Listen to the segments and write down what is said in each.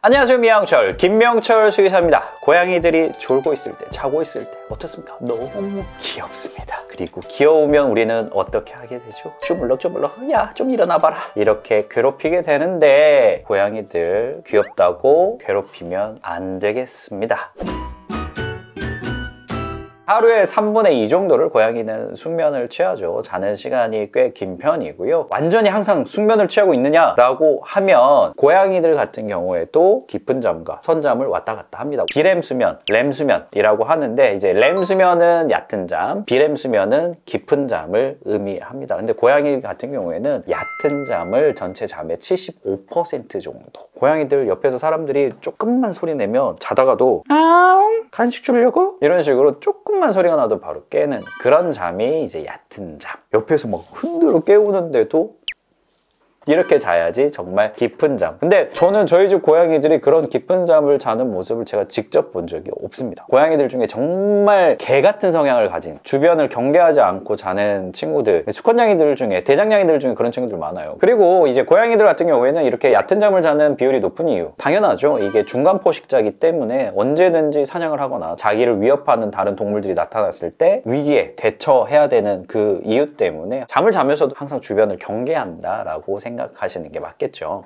안녕하세요, 미양철 김명철 수의사입니다. 고양이들이 졸고 있을 때, 자고 있을 때 어떻습니까? 너무 귀엽습니다. 그리고 귀여우면 우리는 어떻게 하게 되죠? 주물럭주물럭, 야 좀 일어나봐라, 이렇게 괴롭히게 되는데, 고양이들 귀엽다고 괴롭히면 안 되겠습니다. 하루에 3분의 2 정도를 고양이는 숙면을 취하죠. 자는 시간이 꽤 긴 편이고요. 완전히 항상 숙면을 취하고 있느냐라고 하면 고양이들 같은 경우에도 깊은 잠과 선잠을 왔다 갔다 합니다. 비렘 수면, 렘 수면이라고 하는데, 이제 렘 수면은 얕은 잠, 비렘 수면은 깊은 잠을 의미합니다. 근데 고양이 같은 경우에는 얕은 잠을 전체 잠의 75% 정도. 고양이들 옆에서 사람들이 조금만 소리 내면 자다가도 아웅 간식 주려고? 이런 식으로 조금만 소리가 나도 바로 깨는 그런 잠이 이제 얕은 잠. 옆에서 막 흔들어 깨우는데도 이렇게 자야지 정말 깊은 잠. 근데 저는 저희 집 고양이들이 그런 깊은 잠을 자는 모습을 제가 직접 본 적이 없습니다. 고양이들 중에 정말 개 같은 성향을 가진, 주변을 경계하지 않고 자는 친구들, 수컷냥이들 중에, 대장냥이들 중에 그런 친구들 많아요. 그리고 이제 고양이들 같은 경우에는 이렇게 얕은 잠을 자는 비율이 높은 이유, 당연하죠. 이게 중간 포식자이기 때문에 언제든지 사냥을 하거나 자기를 위협하는 다른 동물들이 나타났을 때 위기에 대처해야 되는 그 이유 때문에 잠을 자면서도 항상 주변을 경계한다라고 생각하시는 게 맞겠죠.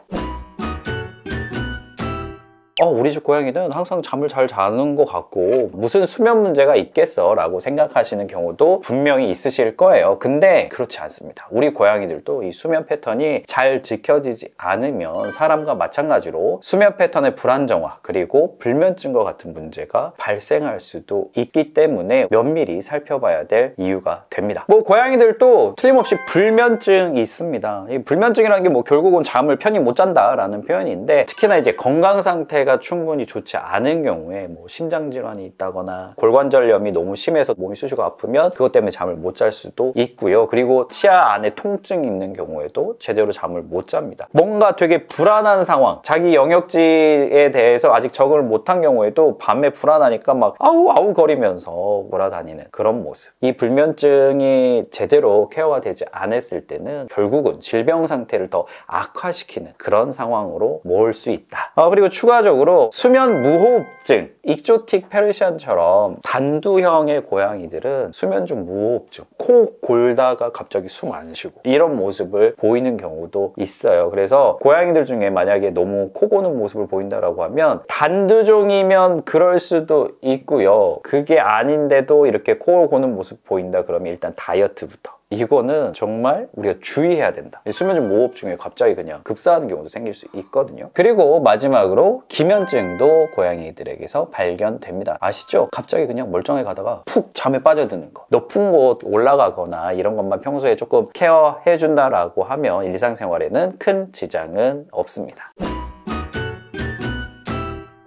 우리 집 고양이는 항상 잠을 잘 자는 것 같고 무슨 수면 문제가 있겠어 라고 생각하시는 경우도 분명히 있으실 거예요. 근데 그렇지 않습니다. 우리 고양이들도 이 수면 패턴이 잘 지켜지지 않으면 사람과 마찬가지로 수면 패턴의 불안정화, 그리고 불면증과 같은 문제가 발생할 수도 있기 때문에 면밀히 살펴봐야 될 이유가 됩니다. 고양이들도 틀림없이 불면증이 있습니다. 이 불면증이라는 게 결국은 잠을 편히 못 잔다라는 표현인데, 특히나 이제 건강 상태가 충분히 좋지 않은 경우에 심장질환이 있다거나 골관절염이 너무 심해서 몸이 쑤시고 아프면 그것 때문에 잠을 못 잘 수도 있고요. 그리고 치아 안에 통증이 있는 경우에도 제대로 잠을 못 잡니다. 뭔가 되게 불안한 상황, 자기 영역지에 대해서 아직 적응을 못한 경우에도 밤에 불안하니까 막 아우 거리면서 돌아다니는 그런 모습. 이 불면증이 제대로 케어가 되지 않았을 때는 결국은 질병 상태를 더 악화시키는 그런 상황으로 모을 수 있다. 그리고 추가적으로 수면 무호흡증, 익조틱 페르시안처럼 단두형의 고양이들은 수면 중 무호흡증, 코 골다가 갑자기 숨 안 쉬고 이런 모습을 보이는 경우도 있어요. 그래서 고양이들 중에 만약에 너무 코 고는 모습을 보인다라고 하면 단두종이면 그럴 수도 있고요. 그게 아닌데도 이렇게 코 고는 모습 보인다 그러면 일단 다이어트부터, 이거는 정말 우리가 주의해야 된다. 수면 중 무호흡증에 갑자기 그냥 급사하는 경우도 생길 수 있거든요. 그리고 마지막으로 기면증도 고양이들에게서 발견됩니다. 아시죠? 갑자기 그냥 멀쩡하게 가다가 푹 잠에 빠져드는 거, 높은 곳 올라가거나 이런 것만 평소에 조금 케어해준다라고 하면 일상생활에는 큰 지장은 없습니다.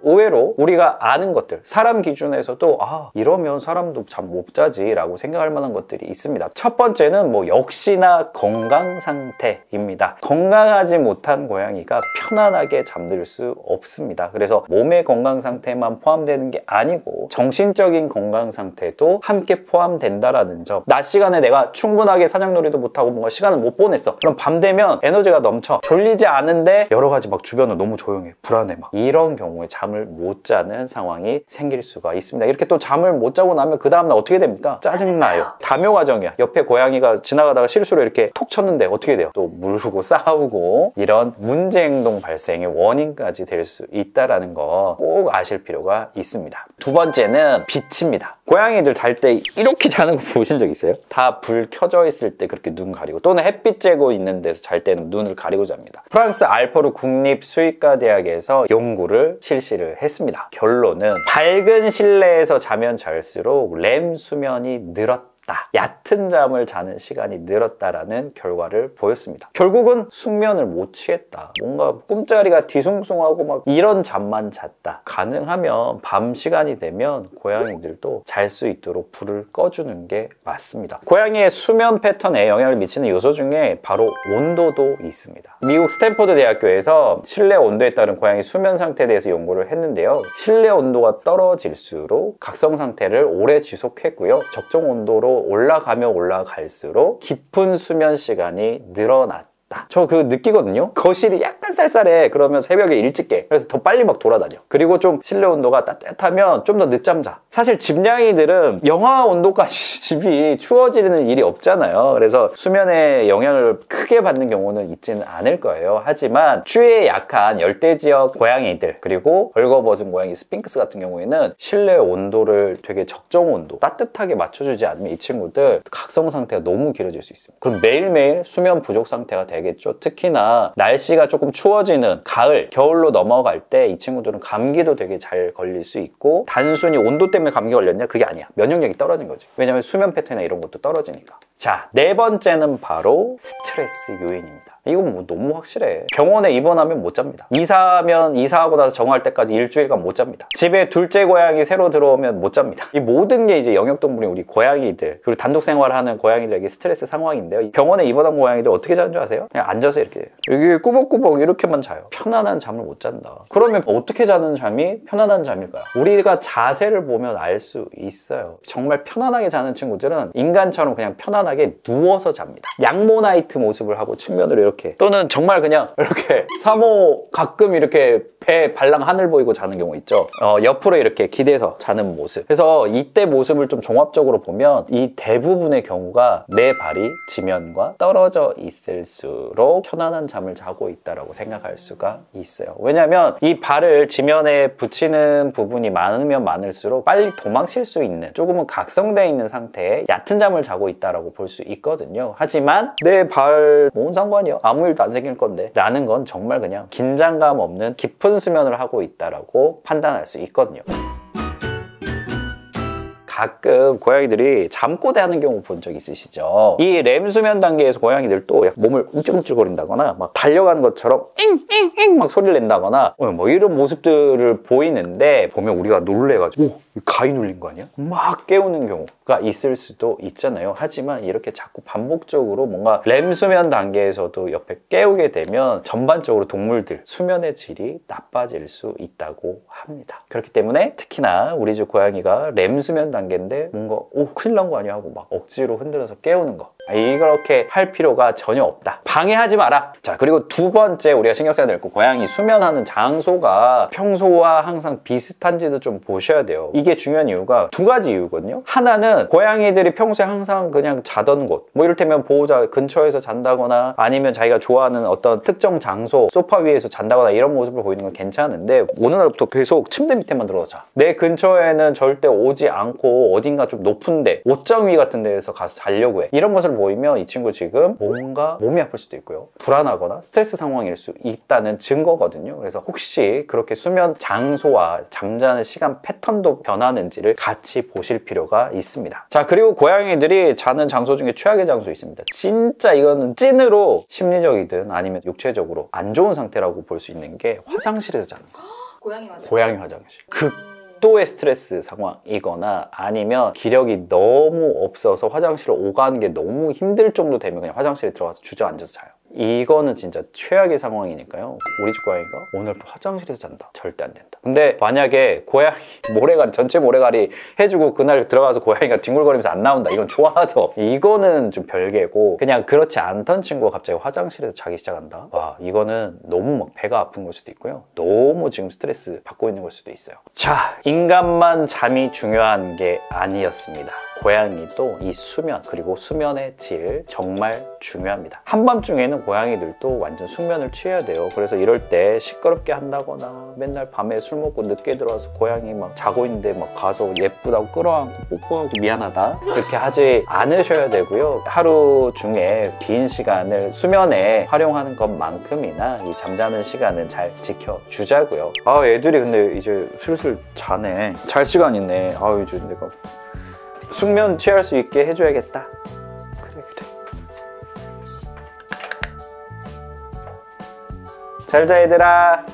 의외로 우리가 아는 것들, 사람 기준에서도 이러면 사람도 잠 못 자지 라고 생각할 만한 것들이 있습니다. 첫 번째는 역시나 건강 상태입니다. 건강하지 못한 고양이가 편안하게 잠들 수 없습니다. 그래서 몸의 건강 상태만 포함되는 게 아니고 정신적인 건강 상태도 함께 포함된다라는 점. 낮 시간에 내가 충분하게 사냥놀이도 못하고 뭔가 시간을 못 보냈어. 그럼 밤 되면 에너지가 넘쳐, 졸리지 않은데 여러 가지 주변은 너무 조용해, 불안해, 이런 경우에 잠을 못 자는 상황이 생길 수가 있습니다. 이렇게 또 잠을 못 자고 나면 그 다음날 어떻게 됩니까? 짜증나요. 다묘 과정이야. 옆에 고양이가 지나가다가 실수로 이렇게 톡 쳤는데 어떻게 돼요? 또 물고 싸우고 이런 문제 행동 발생의 원인까지 될 수 있다는 거 꼭 아실 필요가 있습니다. 두 번째는 빛입니다. 고양이들 잘 때 이렇게 자는 거 보신 적 있어요? 다 불 켜져 있을 때 그렇게 눈 가리고, 또는 햇빛 쬐고 있는 데서 잘 때는 눈을 가리고 잡니다. 프랑스 알포르 국립수의과대학에서 연구를 실시를 했습니다. 결론은 밝은 실내에서 자면 잘수록 렘 수면이 늘었다, 얕은 잠을 자는 시간이 늘었다라는 결과를 보였습니다. 결국은 숙면을 못 취했다, 뭔가 꿈자리가 뒤숭숭하고 이런 잠만 잤다. 가능하면 밤 시간이 되면 고양이들도 잘 수 있도록 불을 꺼주는 게 맞습니다. 고양이의 수면 패턴에 영향을 미치는 요소 중에 바로 온도도 있습니다. 미국 스탠포드 대학교에서 실내 온도에 따른 고양이 수면 상태에 대해서 연구를 했는데요. 실내 온도가 떨어질수록 각성 상태를 오래 지속했고요. 적정 온도로 올라가면 올라갈수록 깊은 수면 시간이 늘어났다. 낫다. 저 그거 느끼거든요. 거실이 약간 쌀쌀해. 그러면 새벽에 일찍 깨. 그래서 더 빨리 막 돌아다녀. 그리고 좀 실내 온도가 따뜻하면 좀 더 늦잠 자. 사실 집냥이들은 영하 온도까지 집이 추워지는 일이 없잖아요. 그래서 수면에 영향을 크게 받는 경우는 있지는 않을 거예요. 하지만 추위에 약한 열대지역 고양이들, 그리고 벌거벗은 고양이 스핑크스 같은 경우에는 실내 온도를 되게 적정 온도, 따뜻하게 맞춰주지 않으면 이 친구들 각성 상태가 너무 길어질 수 있습니다. 그럼 매일매일 수면 부족 상태가 되겠죠. 특히나 날씨가 조금 추워지는 가을, 겨울로 넘어갈 때 이 친구들은 감기도 되게 잘 걸릴 수 있고, 단순히 온도 때문에 감기 걸렸냐? 그게 아니야. 면역력이 떨어진 거지. 왜냐면 수면 패턴이나 이런 것도 떨어지니까. 자, 네 번째는 바로 스트레스 요인입니다. 이건 뭐 너무 확실해. 병원에 입원하면 못 잡니다. 이사하고 나서 정화할 때까지 일주일간 못 잡니다. 집에 둘째 고양이 새로 들어오면 못 잡니다. 이 모든 게 이제 영역동물인 우리 고양이들, 그리고 단독 생활하는 고양이들에게 스트레스 상황인데요. 병원에 입원한 고양이들 어떻게 자는 줄 아세요? 그냥 앉아서 이렇게 여기 꾸벅꾸벅 이렇게만 자요. 편안한 잠을 못 잔다. 그러면 어떻게 자는 잠이 편안한 잠일까요? 우리가 자세를 보면 알 수 있어요. 정말 편안하게 자는 친구들은 인간처럼 그냥 편안하게 누워서 잡니다. 양모나이트 모습을 하고 측면으로 이렇게, 또는 정말 그냥 이렇게 사모 가끔 이렇게 배 발랑 하늘 보이고 자는 경우 있죠. 옆으로 이렇게 기대서 자는 모습. 그래서 이때 모습을 좀 종합적으로 보면 이 대부분의 경우가 내 발이 지면과 떨어져 있을수록 편안한 잠을 자고 있다고 생각할 수가 있어요. 왜냐하면 이 발을 지면에 붙이는 부분이 많으면 많을수록 빨리 도망칠 수 있는, 조금은 각성되어 있는 상태에 얕은 잠을 자고 있다고 볼 수 있거든요. 하지만 내 발 뭔 상관이야? 아무 일도 안 생길 건데 라는 건 정말 그냥 긴장감 없는 깊은 수면을 하고 있다고 판단할 수 있거든요. 가끔 고양이들이 잠꼬대 하는 경우 본 적 있으시죠? 이 렘 수면 단계에서 고양이들도 몸을 움찔움찔거린다거나 막 달려가는 것처럼 잉잉잉 막 소리를 낸다거나 뭐 이런 모습들을 보이는데, 보면 우리가 놀래가지고 가위 눌린 거 아니야? 막 깨우는 경우가 있을 수도 있잖아요. 하지만 이렇게 자꾸 반복적으로 뭔가 렘 수면 단계에서도 옆에 깨우게 되면 전반적으로 동물들 수면의 질이 나빠질 수 있다고 합니다. 그렇기 때문에 특히나 우리 집 고양이가 렘 수면 단계인데 뭔가 큰일 난 거 아니야 하고 막 억지로 흔들어서 깨우는 거, 이렇게 할 필요가 전혀 없다. 방해하지 마라. 자, 그리고 두 번째 우리가 신경 써야 될 거, 고양이 수면하는 장소가 평소와 항상 비슷한지도 좀 보셔야 돼요. 이게 중요한 이유가 두 가지 이유거든요. 하나는 고양이들이 평소에 항상 그냥 자던 곳, 뭐 이를테면 보호자 근처에서 잔다거나 아니면 자기가 좋아하는 어떤 특정 장소, 소파 위에서 잔다거나 이런 모습을 보이는 건 괜찮은데, 어느 날부터 계속 침대 밑에만 들어서 자. 내 근처에는 절대 오지 않고 어딘가 좀 높은데, 옷장 위 같은 데에서 가서 자려고 해. 이런 모습을 보이면 이 친구 지금 뭔가 몸이 아플 수도 있고요, 불안하거나 스트레스 상황일 수 있다는 증거거든요. 그래서 혹시 그렇게 수면 장소와 잠자는 시간 패턴도 변하는지를 같이 보실 필요가 있습니다. 자, 그리고 고양이들이 자는 장소 중에 최악의 장소 있습니다. 진짜 이거는 찐으로 심리적이든 아니면 육체적으로 안 좋은 상태라고 볼 수 있는 게 화장실에서 자는 거. 고양이 화장실. 극도의 스트레스 상황이거나 아니면 기력이 너무 없어서 화장실을 오가는 게 너무 힘들 정도 되면 그냥 화장실에 들어가서 주저앉아서 자요. 이거는 진짜 최악의 상황이니까요. 우리 집 고양이가 오늘 화장실에서 잔다, 절대 안 된다. 근데 만약에 고양이 모래가리, 전체 모래가리 해주고 그날 들어가서 고양이가 뒹굴거리면서 안 나온다, 이건 좋아서, 이거는 좀 별개고, 그냥 그렇지 않던 친구가 갑자기 화장실에서 자기 시작한다, 와, 이거는 너무 막 배가 아픈 걸 수도 있고요, 너무 지금 스트레스 받고 있는 걸 수도 있어요. 자, 인간만 잠이 중요한 게 아니었습니다. 고양이도 이 수면, 그리고 수면의 질 정말 중요합니다. 한밤중에는 고양이들도 완전 숙면을 취해야 돼요. 그래서 이럴 때 시끄럽게 한다거나 맨날 밤에 술 먹고 늦게 들어와서 고양이 막 자고 있는데 막 가서 예쁘다고 끌어안고 뽀뽀하고 미안하다, 그렇게 하지 않으셔야 되고요. 하루 중에 긴 시간을 수면에 활용하는 것만큼이나 이 잠자는 시간은 잘 지켜주자고요. 아, 애들이 근데 이제 슬슬 자네. 잘 시간이네. 아, 이제 내가 숙면 취할 수 있게 해줘야겠다. 그래. 잘 자, 얘들아.